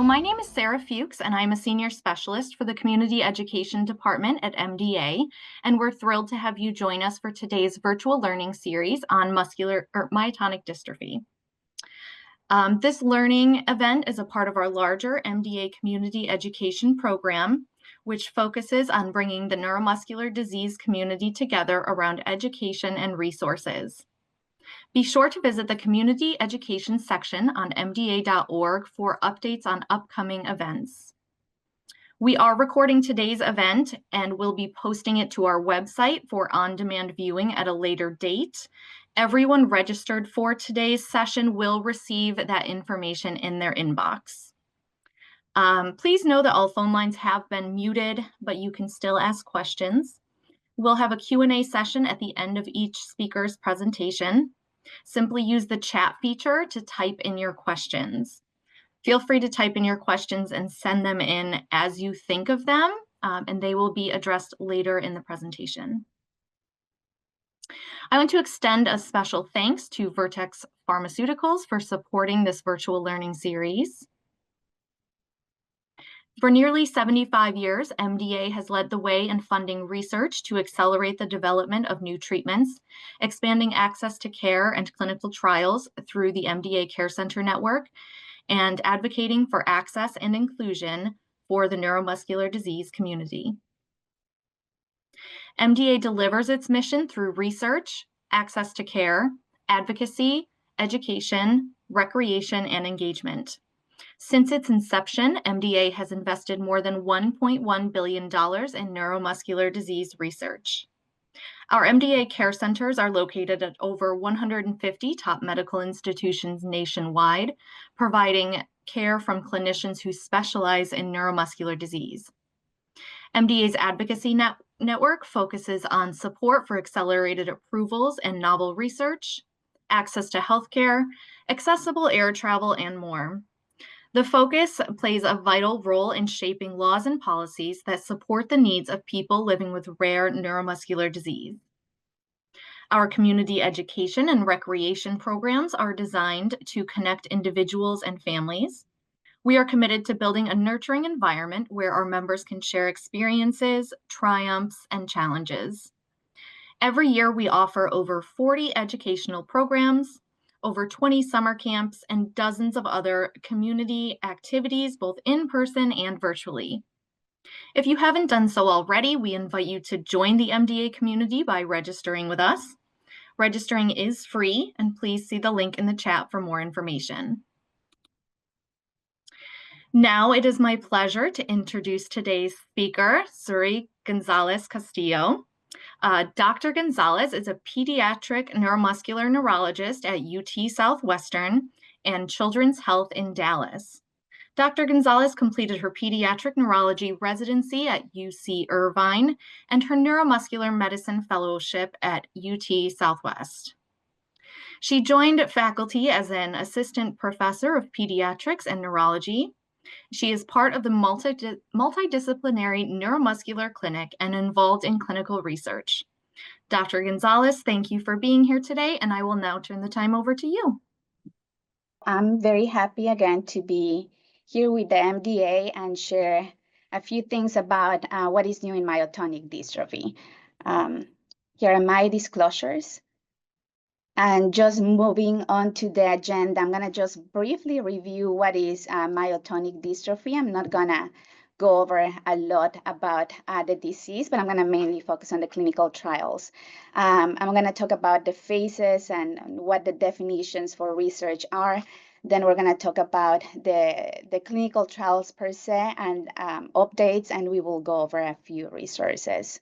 my name is Sarah Fuchs, and I'm a senior specialist for the Community Education Department at MDA, and we're thrilled to have you join us for today's virtual learning series on myotonic dystrophy. This learning event is a part of our larger MDA community education program, which focuses on bringing the neuromuscular disease community together around education and resources. Be sure to visit the community education section on mda.org for updates on upcoming events. We are recording today's event and we'll be posting it to our website for on-demand viewing at a later date. Everyone registered for today's session will receive that information in their inbox. Please know that all phone lines have been muted, but you can still ask questions. We'll have a Q&A session at the end of each speaker's presentation. Simply use the chat feature to type in your questions. Feel free to type in your questions and send them in as you think of them, and they will be addressed later in the presentation. I want to extend a special thanks to Vertex Pharmaceuticals for supporting this virtual learning series. For nearly 75 years, MDA has led the way in funding research to accelerate the development of new treatments, expanding access to care and clinical trials through the MDA Care Center Network, and advocating for access and inclusion for the neuromuscular disease community. MDA delivers its mission through research, access to care, advocacy, education, recreation, and engagement. Since its inception, MDA has invested more than $1.1 billion in neuromuscular disease research. Our MDA care centers are located at over 150 top medical institutions nationwide, providing care from clinicians who specialize in neuromuscular disease. MDA's advocacy network focuses on support for accelerated approvals and novel research, access to healthcare, accessible air travel, and more. The focus plays a vital role in shaping laws and policies that support the needs of people living with rare neuromuscular disease. Our community education and recreation programs are designed to connect individuals and families. We are committed to building a nurturing environment where our members can share experiences, triumphs, and challenges. Every year, we offer over 40 educational programs, over 20 summer camps, and dozens of other community activities, both in person and virtually. If you haven't done so already, we invite you to join the MDA community by registering with us. Registering is free, and please see the link in the chat for more information. Now it is my pleasure to introduce today's speaker, Zurisadai Gonzalez Castillo. Dr. Gonzalez is a pediatric neuromuscular neurologist at UT Southwestern and Children's Health in Dallas. Dr. Gonzalez completed her pediatric neurology residency at UC Irvine and her neuromuscular medicine fellowship at UT Southwest. She joined faculty as an assistant professor of pediatrics and neurology. She is part of the multidisciplinary neuromuscular clinic and involved in clinical research. Dr. Gonzalez, thank you for being here today, and I will now turn the time over to you. I'm very happy again to be here with the MDA and share a few things about what is new in myotonic dystrophy. Here are my disclosures. And just moving on to the agenda, I'm going to just briefly review what is myotonic dystrophy. I'm not going to go over a lot about the disease, but I'm going to mainly focus on the clinical trials. I'm going to talk about the phases and what the definitions for research are. Then we're going to talk about the clinical trials per se and updates, and we will go over a few resources.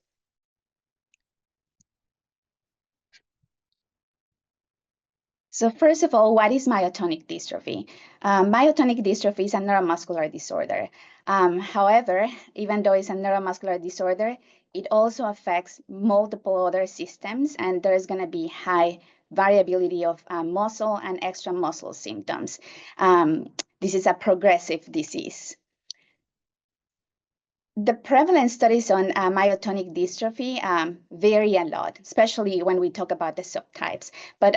So first of all, what is myotonic dystrophy? Myotonic dystrophy is a neuromuscular disorder. However, even though it's a neuromuscular disorder, it also affects multiple other systems, and there's going to be high variability of muscle and extra muscle symptoms. This is a progressive disease. The prevalence studies on myotonic dystrophy vary a lot, especially when we talk about the subtypes. But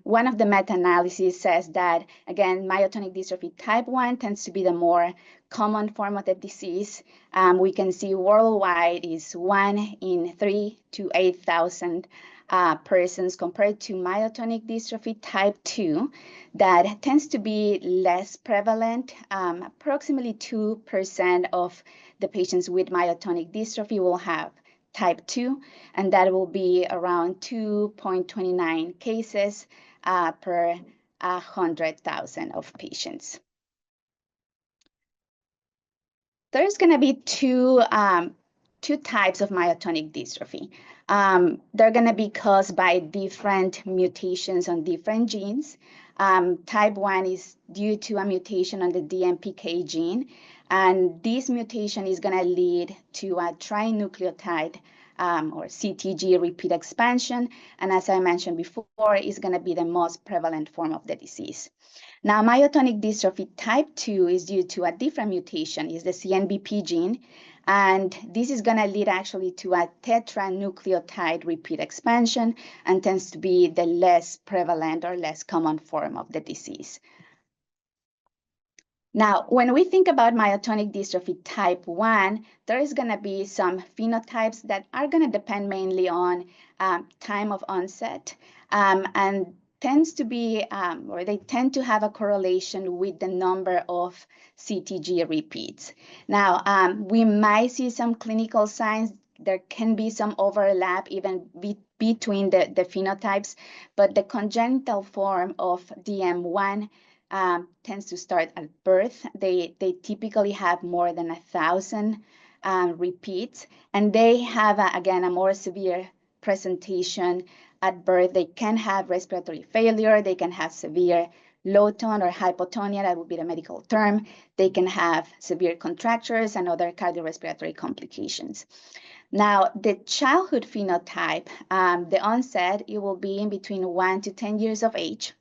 one of the meta-analyses says that, again, myotonic dystrophy type 1 tends to be the more common form of the disease. We can see worldwide is 1 in 3 to 8,000 persons, compared to myotonic dystrophy type 2 that tends to be less prevalent. Approximately 2% of the patients with myotonic dystrophy will have type 2, and that will be around 2.29 cases per 100,000 of patients. There's going to be two types of myotonic dystrophy. They're going to be caused by different mutations on different genes. Type 1 is due to a mutation on the DMPK gene, and this mutation is going to lead to a trinucleotide or CTG repeat expansion, and as I mentioned before, is going to be the most prevalent form of the disease. Now, myotonic dystrophy type 2 is due to a different mutation, is the CNBP gene, and this is going to lead actually to a tetranucleotide repeat expansion and tends to be the less prevalent or less common form of the disease. Now, when we think about myotonic dystrophy type 1, there is going to be some phenotypes that are going to depend mainly on time of onset and tends to be, or they tend to have a correlation with the number of CTG repeats. Now, we might see some clinical signs. There can be some overlap even between the phenotypes, but the congenital form of DM1 tends to start at birth. They typically have more than 1,000 repeats, and they have, again, a more severe presentation at birth. They can have respiratory failure. They can have severe low tone or hypotonia, that would be the medical term. They can have severe contractures and other cardiorespiratory complications. Now, the childhood phenotype, the onset, it will be in between 1 to 10 years of age.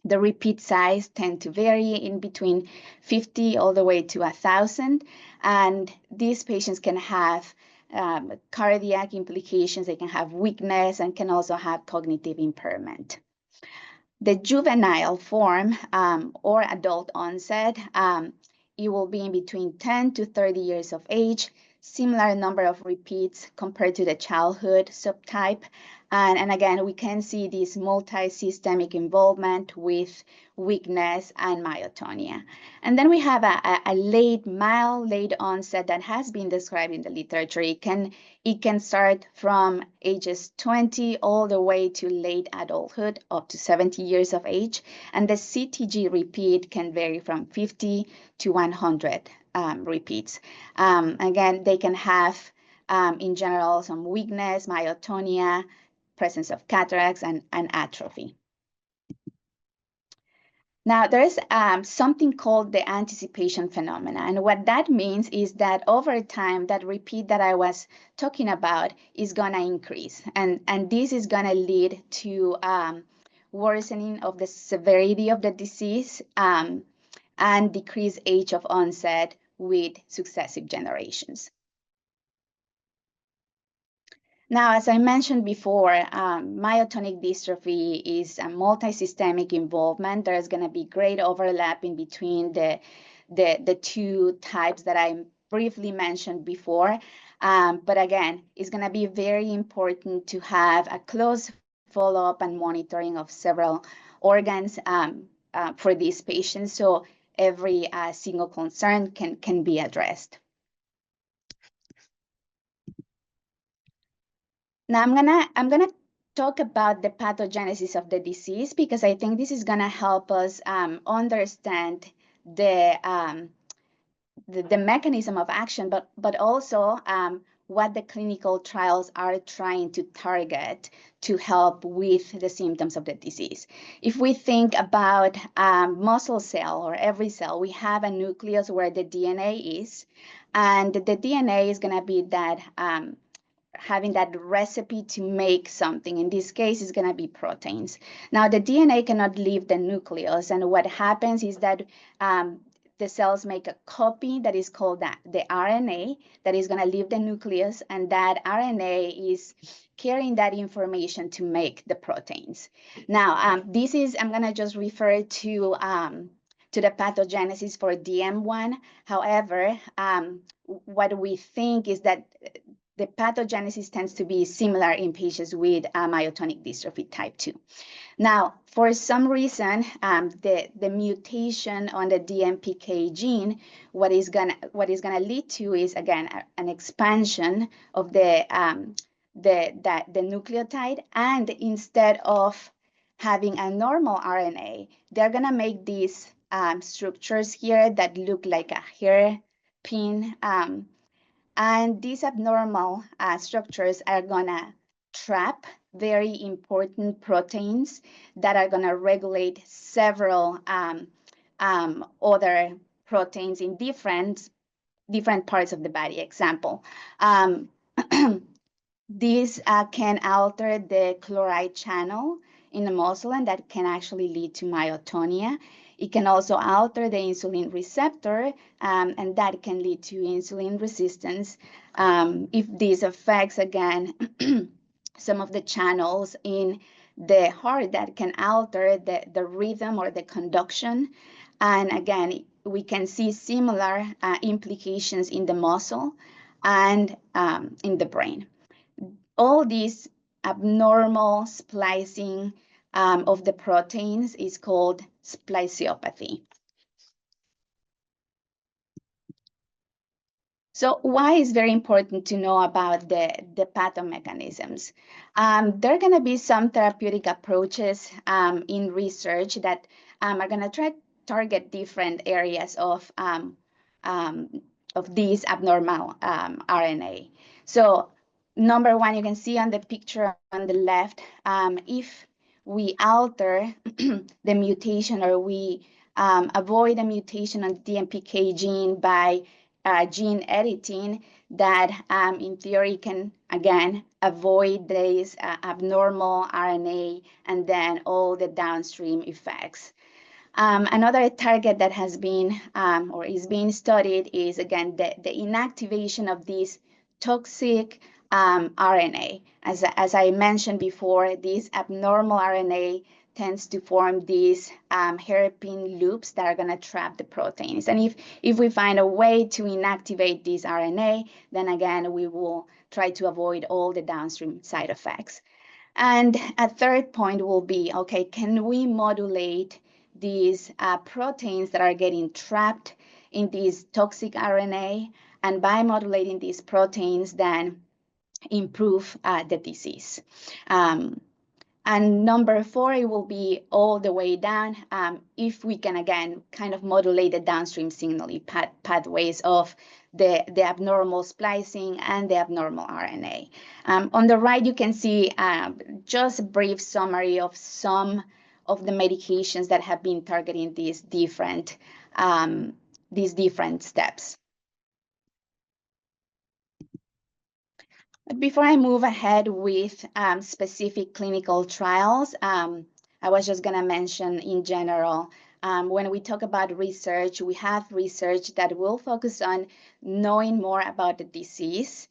The repeat size tend to vary in between 50 all the way to 1,000. And these patients can have cardiac implications. They can have weakness and can also have cognitive impairment. The juvenile form or adult onset, it will be in between 10 to 30 years of age, similar number of repeats compared to the childhood subtype. And again, we can see this multi-systemic involvement with weakness and myotonia. And then we have a mild late onset that has been described in the literature. It can start from ages 20 all the way to late adulthood, up to 70 years of age. And the CTG repeat can vary from 50 to 100 repeats. Again, they can have, in general, some weakness, myotonia, presence of cataracts, and atrophy. Now, there is something called the anticipation phenomena. And what that means is that over time, that repeat that I was talking about is going to increase. And this is going to lead to worsening of the severity of the disease and decreased age of onset with successive generations. Now, as I mentioned before, myotonic dystrophy is a multi-systemic involvement. There's going to be great overlap in between the two types that I briefly mentioned before. But again, it's going to be very important to have a close follow-up and monitoring of several organs for these patients, so every single concern can be addressed. Now I'm gonna talk about the pathogenesis of the disease, because I think this is gonna help us understand the mechanism of action, but also what the clinical trials are trying to target to help with the symptoms of the disease. If we think about muscle cell or every cell, we have a nucleus where the DNA is, and the DNA is gonna be that having that recipe to make something. In this case, it's going to be proteins. Now, the DNA cannot leave the nucleus, and what happens is that the cells make a copy that is called the RNA that is going to leave the nucleus, and that RNA is carrying that information to make the proteins. Now, I'm going to just refer to the pathogenesis for DM1. However, what we think is that the pathogenesis tends to be similar in patients with myotonic dystrophy type 2. Now, for some reason, the mutation on the DMPK gene, what is gonna lead to is, again, an expansion of the nucleotide, and instead of having a normal RNA, they're gonna make these structures here that look like a hairpin, and these abnormal structures are gonna trap very important proteins that are gonna regulate several other proteins in different parts of the body. Example, these can alter the chloride channel in the muscle, and that can actually lead to myotonia. It can also alter the insulin receptor, and that can lead to insulin resistance. If this affects, again, some of the channels in the heart, that can alter the rhythm or the conduction. And again, we can see similar implications in the muscle and in the brain. All these abnormal splicing of the proteins is called spliceopathy. So why is very important to know about the pathomechanisms? There are going to be some therapeutic approaches in research that are going to try to target different areas of these abnormal RNA. So number one, you can see on the picture on the left, if we alter the mutation, or we avoid a mutation on the DMPK gene by gene editing, that in theory can, again, avoid this abnormal RNA and then all the downstream effects. Another target that has been or is being studied is, again, the inactivation of this toxic RNA. As I mentioned before, this abnormal RNA tends to form these hairpin loops that are going to trap the proteins. And if we find a way to inactivate this RNA, then again, we will try to avoid all the downstream side effects. And a third point will be, okay, can we modulate these proteins that are getting trapped in this toxic RNA, and by modulating these proteins, then improve the disease. And number four, it will be all the way down if we can, again, kind of modulate the downstream signaling pathways of the abnormal splicing and the abnormal RNA. On the right, you can see just a brief summary of some of the medications that have been targeting these different steps. Before I move ahead with specific clinical trials, I was just going to mention in general, when we talk about research, we have research that will focus on knowing more about the disease.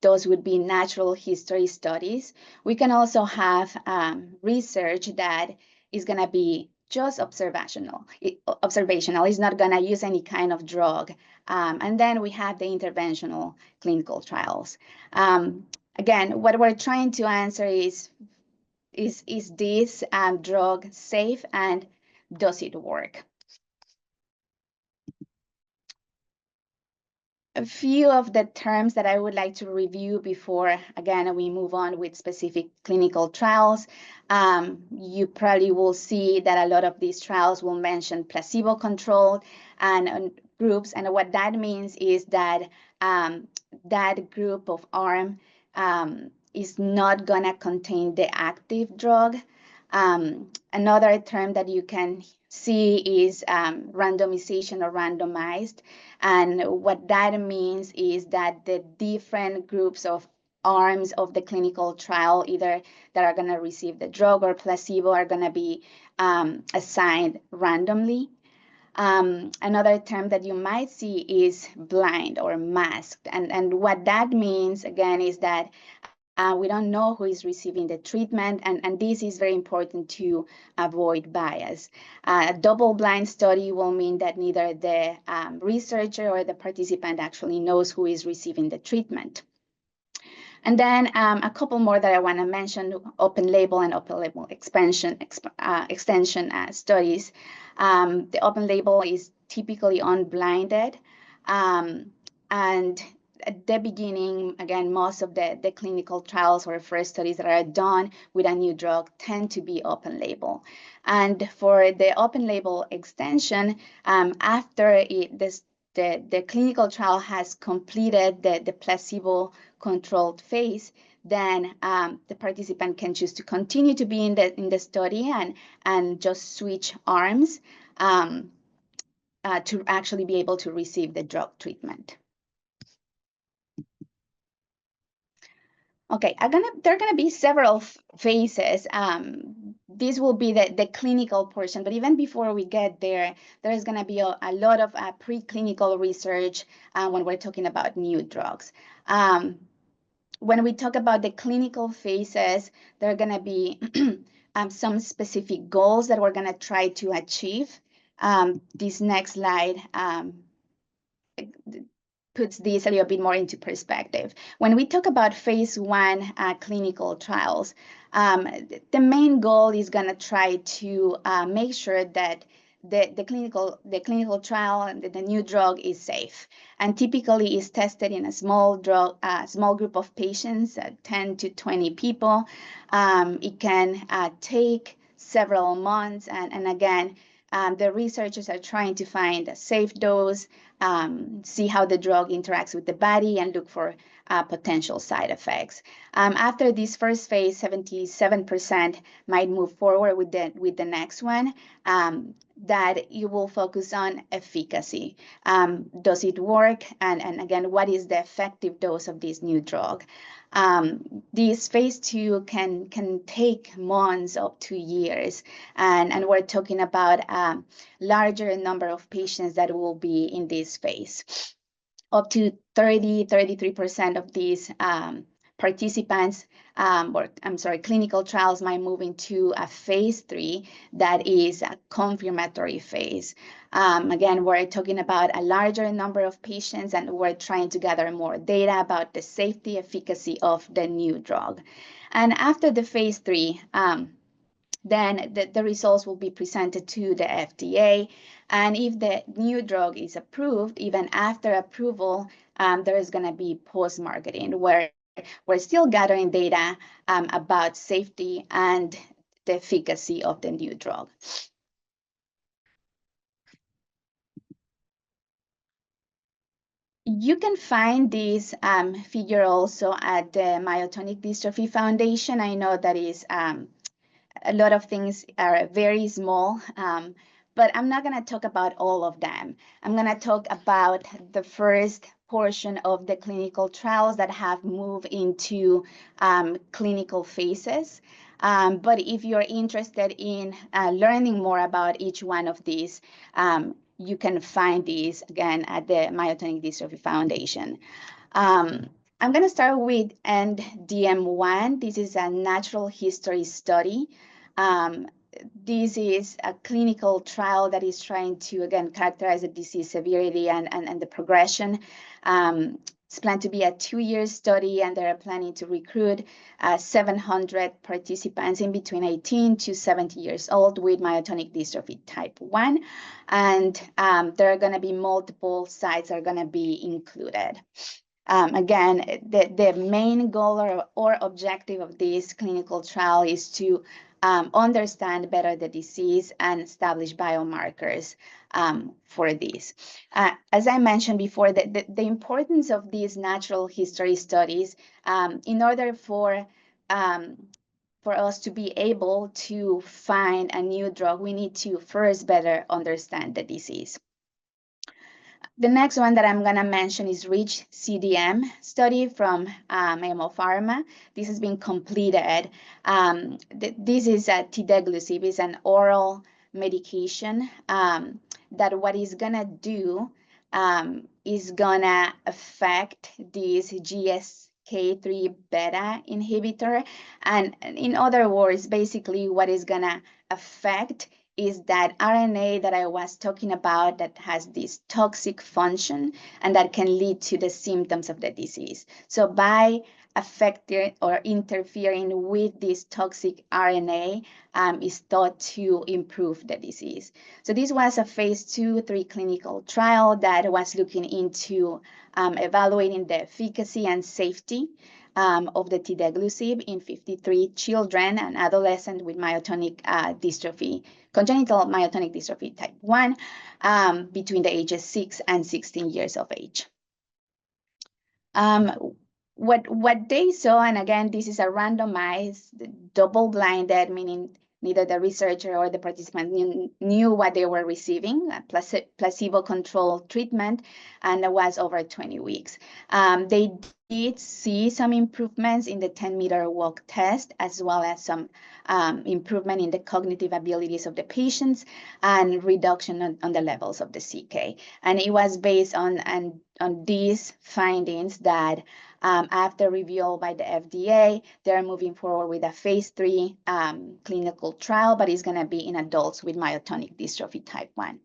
Those would be natural history studies. We can also have research that is going to be just observational. It's not going to use any kind of drug. And then we have the interventional clinical trials. Again, what we're trying to answer is this drug safe, and does it work? A few of the terms that I would like to review before, again, we move on with specific clinical trials. You probably will see that a lot of these trials will mention placebo-controlled and groups, and what that means is that that group of arm is not gonna contain the active drug. Another term that you can see is randomization or randomized. And what that means is that the different groups of arms of the clinical trial, either that are going to receive the drug or placebo, are going to be assigned randomly. Another term that you might see is blind or masked. And what that means, again, is that we don't know who is receiving the treatment, and this is very important to avoid bias. A double-blind study will mean that neither the researcher or the participant actually knows who is receiving the treatment. And then a couple more that I want to mention: open label and open label extension studies. The open label is typically unblinded, and at the beginning, again, most of the clinical trials or first studies that are done with a new drug tend to be open label. And for the open label extension, after the clinical trial has completed the placebo-controlled phase, then the participant can choose to continue to be in the study and just switch arms to actually be able to receive the drug treatment. Okay, there are gonna be several phases. This will be the clinical portion, but even before we get there, there is gonna be a lot of preclinical research when we're talking about new drugs. When we talk about the clinical phases, there are gonna be some specific goals that we're gonna try to achieve. This next slide puts this a little bit more into perspective. When we talk about phase 1 clinical trials, the main goal is going to try to make sure that the clinical trial and the new drug is safe, and typically is tested in a small group of patients, 10 to 20 people. It can take several months, and again, the researchers are trying to find a safe dose, see how the drug interacts with the body, and look for potential side effects. After this first phase, 77% might move forward with the next one, that you will focus on efficacy. Does it work? And again, what is the effective dose of this new drug? This phase 2 can take months up to years, and we're talking about a larger number of patients that will be in this phase. Up to 33% of these participants, clinical trials might move into a phase 3 that is a confirmatory phase. Again, we're talking about a larger number of patients, and we're trying to gather more data about the safety, efficacy of the new drug. And after the phase 3, then the results will be presented to the FDA. And if the new drug is approved, even after approval, there is going to be post-marketing, where we're still gathering data about safety and the efficacy of the new drug. You can find this figure also at the Myotonic Dystrophy Foundation. I know that is a lot of things are very small, but I'm not going to talk about all of them. I'm going to talk about the first portion of the clinical trials that have moved into clinical phases. But if you're interested in learning more about each one of these, you can find these again at the Myotonic Dystrophy Foundation. I'm going to start with END-DM1. This is a natural history study. This is a clinical trial that is trying to, again, characterize the disease severity and the progression. It's planned to be a 2-year study, and they're planning to recruit 700 participants in between 18 to 70 years old with myotonic dystrophy type 1. And there are going to be multiple sites that are going to be included. Again, the main goal or objective of this clinical trial is to understand better the disease and establish biomarkers for this. As I mentioned before, the importance of these natural history studies, in order for us to be able to find a new drug, we need to first better understand the disease. The next one that I'm going to mention is REACH-CDM study from Memo Pharma. This has been completed. This is a tideglosib, it's an oral medication that what it's gonna do is gonna affect this GSK3 beta inhibitor. And in other words, basically what is gonna affect is that RNA that I was talking about that has this toxic function and that can lead to the symptoms of the disease. So by affecting or interfering with this toxic RNA is thought to improve the disease. So this was a phase 2/3 clinical trial that was looking into evaluating the efficacy and safety of the tideglosib in 53 children and adolescents with myotonic dystrophy, congenital myotonic dystrophy type 1 between the ages 6 and 16 years of age. What they saw, and again, this is a randomized, double-blinded, meaning neither the researcher or the participant knew what they were receiving, a placebo-controlled treatment, and it was over 20 weeks. They did see some improvements in the 10-meter walk test, as well as some improvement in the cognitive abilities of the patients and reduction on the levels of the CK. And it was based on these findings that after review by the FDA, they're moving forward with a phase 3 clinical trial, but it's going to be in adults with myotonic dystrophy type 1.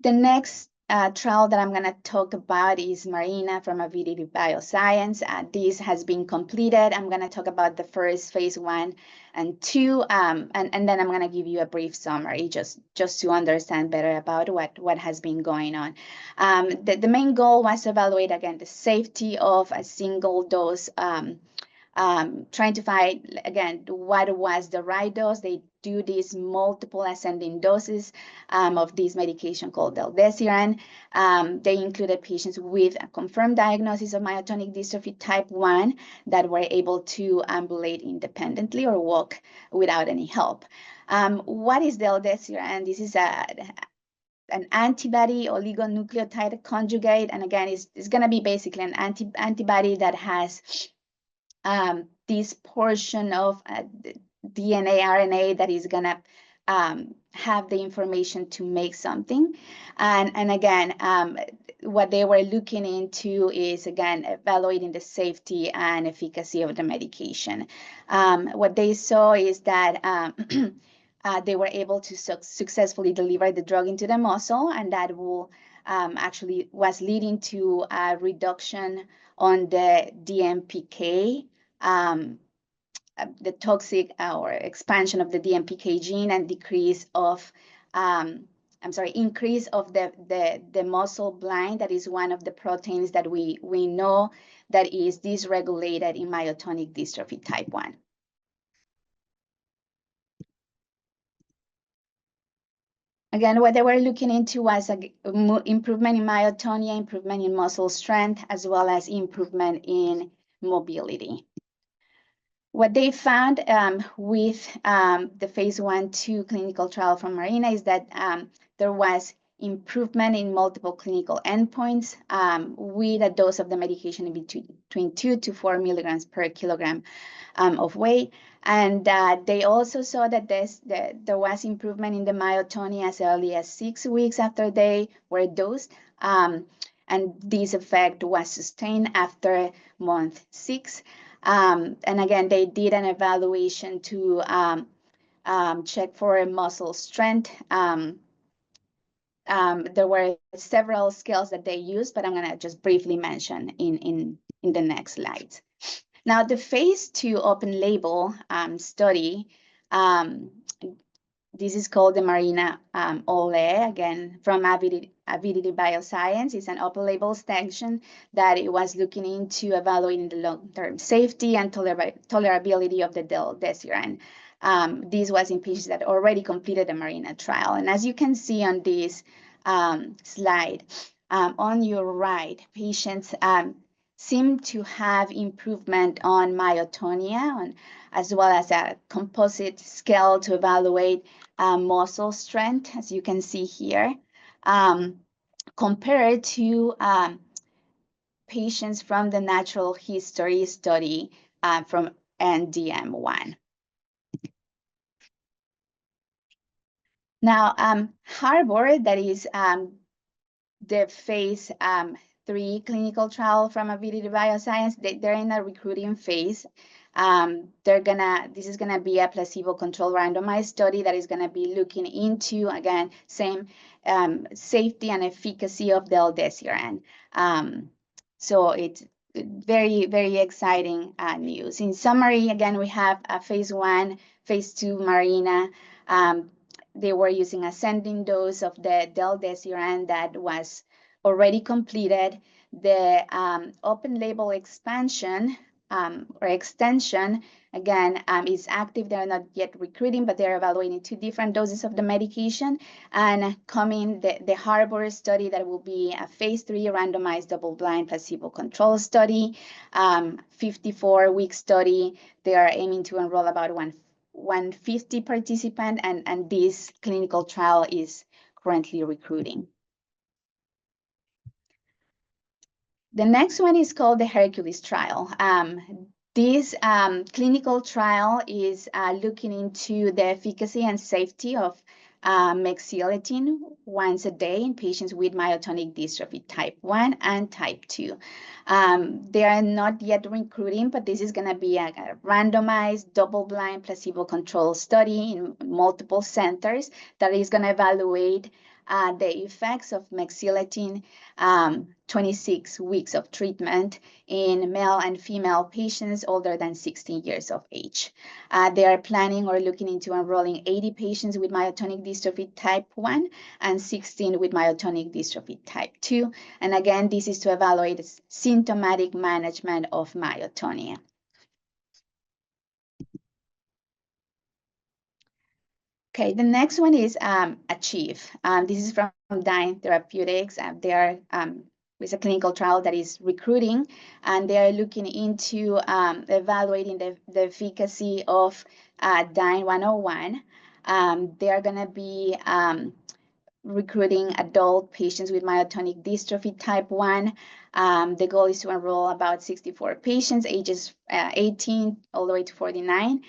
The next trial that I'm going to talk about is Marina from Avidity Bioscience. This has been completed. I'm going to talk about the first phase 1 and 2, and then I'm going to give you a brief summary just to understand better about what has been going on. The main goal was to evaluate, again, the safety of a single dose, trying to find, again, what was the right dose. They do these multiple ascending doses of this medication called del-desiran. They included patients with a confirmed diagnosis of myotonic dystrophy type 1 that were able to ambulate independently or walk without any help. What is del-desiran? This is an antibody oligonucleotide conjugate, and again, it's going to be basically an antibody that has this portion of DNA, RNA that is going to have the information to make something. And again, what they were looking into is, again, evaluating the safety and efficacy of the medication. What they saw is that they were able to successfully deliver the drug into the muscle, and that will actually was leading to a reduction on the DMPK, the toxic or expansion of the DMPK gene, and increase of the muscle blind. That is one of the proteins that we know that is dysregulated in myotonic dystrophy type 1. Again, what they were looking into was improvement in myotonia, improvement in muscle strength, as well as improvement in mobility. What they found with the phase 1/2 clinical trial from Marina is that there was improvement in multiple clinical endpoints with a dose of the medication in between 2 to 4 milligrams per kilogram of weight. And they also saw that there was improvement in the myotonia as early as 6 weeks after they were dosed. And this effect was sustained after month 6. And again, they did an evaluation to check for muscle strength. There were several scales that they used, but I'm going to just briefly mention in the next slides. Now, the phase 2 open label study, this is called the Marina OLE, again, from Avidity Bioscience. It's an open label extension that it was looking into evaluating the long-term safety and tolerability of the del-desiran. This was in patients that already completed the Marina trial. And as you can see on this slide, on your right, patients seem to have improvement on myotonia, as well as a composite scale to evaluate muscle strength, as you can see here, compared to patients from the natural history study from NDM1. Now, Harbor, that is the phase 3 clinical trial from Avidity Bioscience, they're in a recruiting phase. This is gonna be a placebo-controlled randomized study that is gonna be looking into, again, same safety and efficacy of del-desiran. So it's very, very exciting news. In summary, again, we have a phase 1, phase 2 Marina. They were using ascending dose of the del-desiran that was already completed. The open label expansion or extension, again, is active. They're not yet recruiting, but they're evaluating 2 different doses of the medication. And coming the Harbor study, that will be a phase 3 randomized double-blind placebo-controlled study, 54-week study. They are aiming to enroll about 150 participants, and this clinical trial is currently recruiting. The next one is called the Hercules trial. This clinical trial is looking into the efficacy and safety of mexiletine once a day in patients with myotonic dystrophy type 1 and type 2. They are not yet recruiting, but this is going to be a randomized, double-blind, placebo-controlled study in multiple centers that is going to evaluate the effects of mexiletine 26 weeks of treatment in male and female patients older than 16 years of age. They are planning or looking into enrolling 80 patients with myotonic dystrophy type 1 and 16 with myotonic dystrophy type 2. And again, this is to evaluate symptomatic management of myotonia. Okay, the next one is Achieve. This is from Dyne Therapeutics. They are with a clinical trial that is recruiting, and they are looking into evaluating the efficacy of Dyne 101. They are going to be recruiting adult patients with myotonic dystrophy type 1. The goal is to enroll about 64 patients, ages 18 all the way to 49.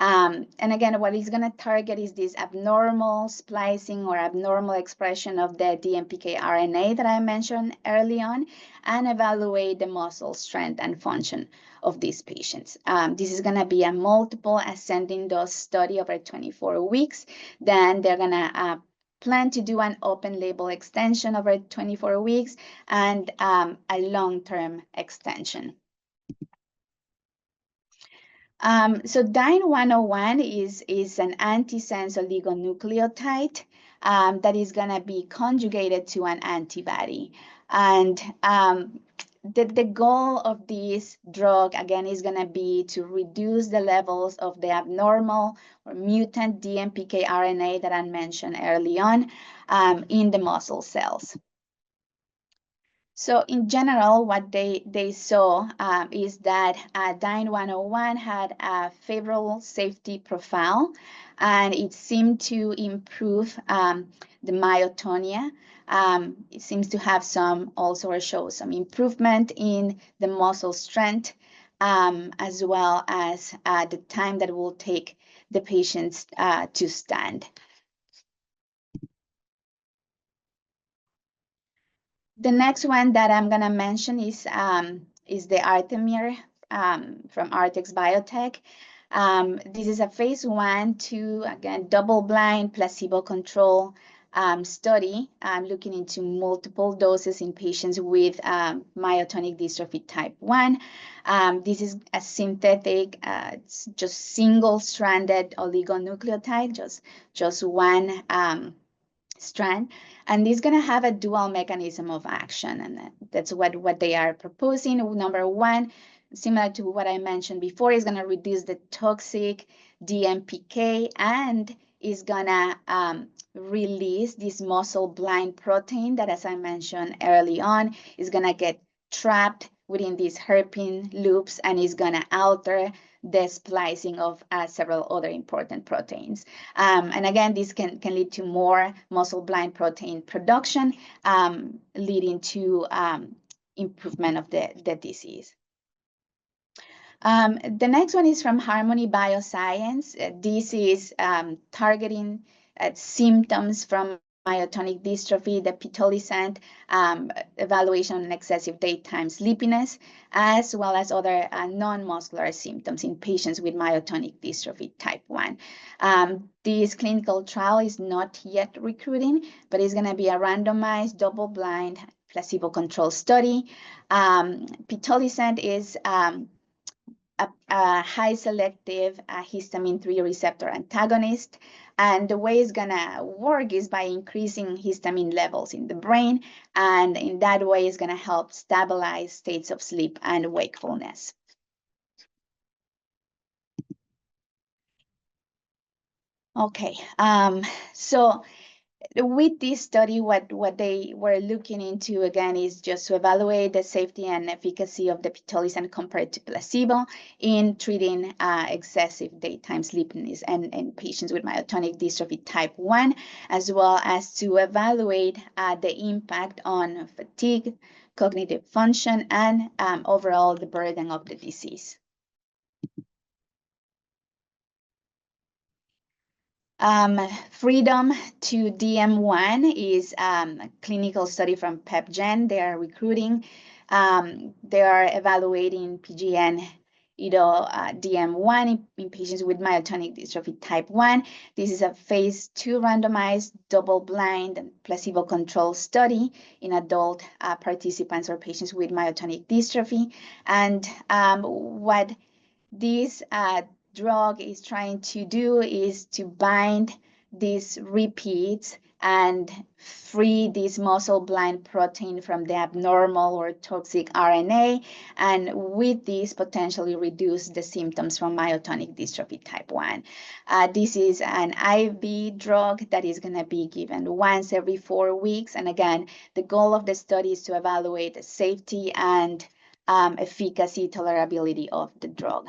And again, what it's going to target is this abnormal splicing or abnormal expression of the DMPK RNA that I mentioned early on, and evaluate the muscle strength and function of these patients. This is going to be a multiple ascending dose study over 24 weeks. Then they're going to plan to do an open label extension over 24 weeks and a long-term extension. So Dyne 101 is an antisense oligonucleotide that is going to be conjugated to an antibody. And the goal of this drug, again, is going to be to reduce the levels of the abnormal or mutant DMPK RNA that I mentioned early on in the muscle cells. So in general, what they saw is that Dyne 101 had a favorable safety profile, and it seemed to improve the myotonia. It seems to have also show some improvement in the muscle strength, as well as the time that it will take the patients to stand. The next one that I'm going to mention is the Artemir from Artex Biotech. This is a phase 1/2, again, double-blind, placebo-controlled study looking into multiple doses in patients with myotonic dystrophy type 1. This is a synthetic, it's just single-stranded oligonucleotide, just one strand, and this is going to have a dual mechanism of action, and that's what they are proposing. Number one, similar to what I mentioned before, is going to reduce the toxic DMPK and is going to release this muscle blind protein that, as I mentioned early on, is going to get trapped within these hairpin loops and is going to alter the splicing of several other important proteins. And again, this can lead to more muscle blind protein production, leading to improvement of the disease. The next one is from Harmony Bioscience. This is targeting symptoms from myotonic dystrophy, the pitolisant, evaluation on excessive daytime sleepiness, as well as other non-muscular symptoms in patients with myotonic dystrophy type 1. This clinical trial is not yet recruiting, but it's going to be a randomized, double-blind, placebo-controlled study. Pitolisant is a high selective histamine 3 receptor antagonist. And the way it's gonna work is by increasing histamine levels in the brain. And in that way, it's gonna help stabilize states of sleep and wakefulness. Okay, so with this study, what they were looking into, again, is just to evaluate the safety and efficacy of the pitolisant compared to placebo in treating excessive daytime sleepiness in patients with myotonic dystrophy type 1, as well as to evaluate the impact on fatigue, cognitive function, and overall the burden of the disease. Freedom to DM1 is a clinical study from PepGen. They are recruiting. They are evaluating PGN, DM1 in patients with myotonic dystrophy type 1. This is a phase 2 randomized, double-blind, and placebo-controlled study in adult participants or patients with myotonic dystrophy. And what this drug is trying to do is to bind these repeats and free this muscle-blind protein from the abnormal or toxic RNA, and with this potentially reduce the symptoms from myotonic dystrophy type 1. This is an IV drug that is going to be given once every 4 weeks, and again, the goal of the study is to evaluate the safety and efficacy, tolerability of the drug.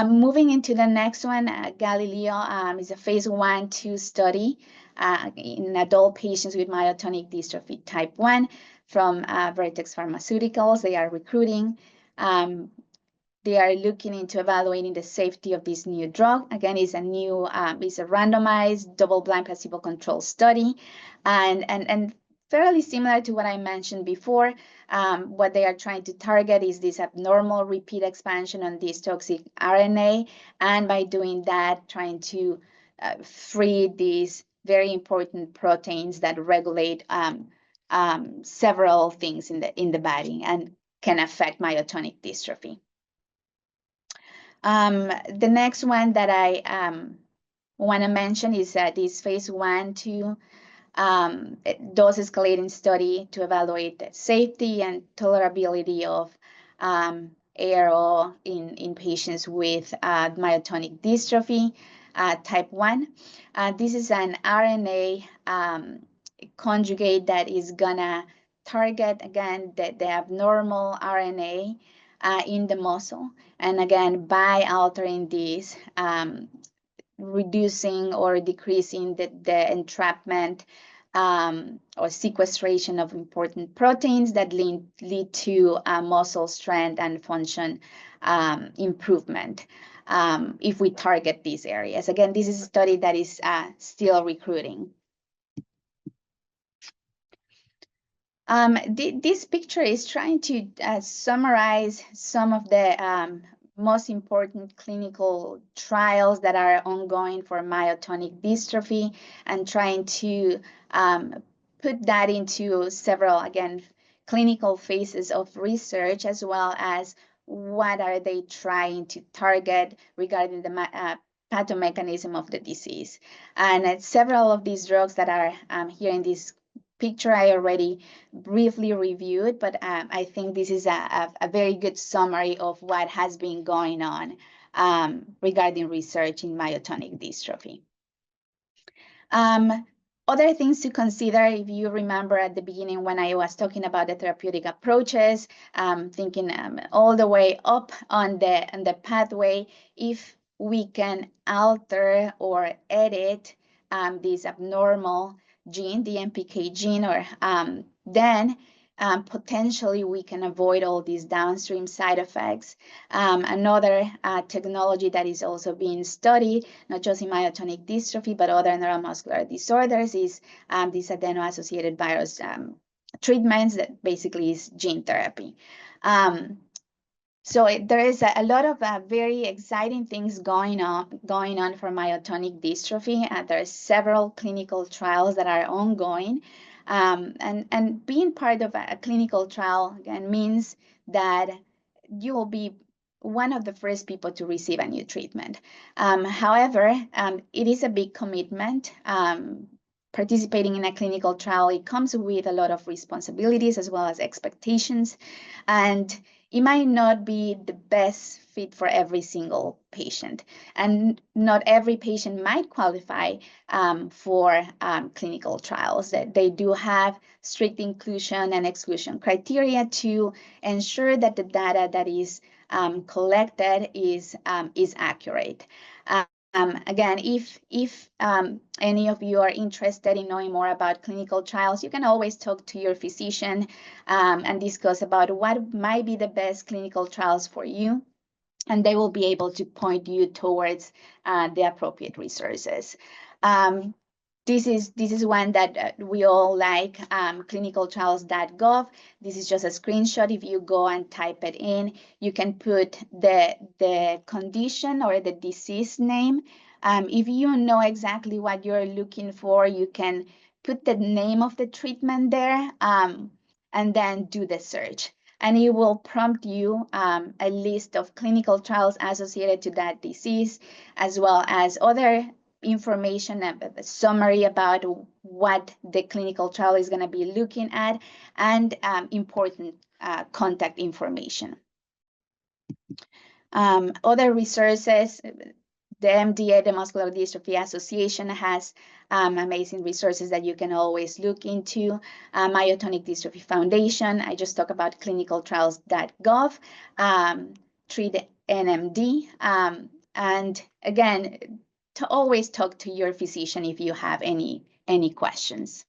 Moving into the next one, Galileo is a phase 1/2 study in adult patients with myotonic dystrophy type 1 from Vertex Pharmaceuticals. They are recruiting. They are looking into evaluating the safety of this new drug. Again, it's a new, it's a randomized, double-blind, placebo-controlled study, and fairly similar to what I mentioned before. What they are trying to target is this abnormal repeat expansion on this toxic RNA, and by doing that, trying to free these very important proteins that regulate several things in the body and can affect myotonic dystrophy. The next one that I want to mention is this phase 1/2 dose escalating study to evaluate the safety and tolerability of ARO in patients with myotonic dystrophy type 1. This is an RNA conjugate that is gonna target, again, the abnormal RNA in the muscle. And again, by altering this, reducing or decreasing the entrapment or sequestration of important proteins that lead to muscle strength and function improvement if we target these areas. Again, this is a study that is still recruiting. This picture is trying to summarize some of the most important clinical trials that are ongoing for myotonic dystrophy, and trying to put that into several, again, clinical phases of research, as well as what are they trying to target regarding the pathomechanism of the disease. And several of these drugs that are here in this picture I already briefly reviewed, but I think this is a very good summary of what has been going on regarding research in myotonic dystrophy. Other things to consider, if you remember at the beginning when I was talking about the therapeutic approaches, thinking all the way up on the pathway, if we can alter or edit this abnormal gene, the MPK gene, or then potentially we can avoid all these downstream side effects. Another technology that is also being studied, not just in myotonic dystrophy, but other neuromuscular disorders, is these adeno-associated virus treatments that basically is gene therapy. So there is a lot of very exciting things going on for myotonic dystrophy. There are several clinical trials that are ongoing. And being part of a clinical trial, again, means that you will be one of the first people to receive a new treatment. However, it is a big commitment. Participating in a clinical trial, it comes with a lot of responsibilities as well as expectations. And it might not be the best fit for every single patient. And not every patient might qualify for clinical trials. They do have strict inclusion and exclusion criteria to ensure that the data that is collected is accurate. Again, if any of you are interested in knowing more about clinical trials, you can always talk to your physician and discuss about what might be the best clinical trials for you, and they will be able to point you towards the appropriate resources. This is one that we all like, clinicaltrials.gov. This is just a screenshot. If you go and type it in, you can put the condition or the disease name. If you know exactly what you're looking for, you can put the name of the treatment there and then do the search. And it will prompt you a list of clinical trials associated to that disease, as well as other information, a summary about what the clinical trial is going to be looking at, and important contact information. Other resources, the MDA, the Muscular Dystrophy Association, has amazing resources that you can always look into. Myotonic Dystrophy Foundation, I just talked about clinicaltrials.gov, Treat NMD, and again, to always talk to your physician if you have any questions.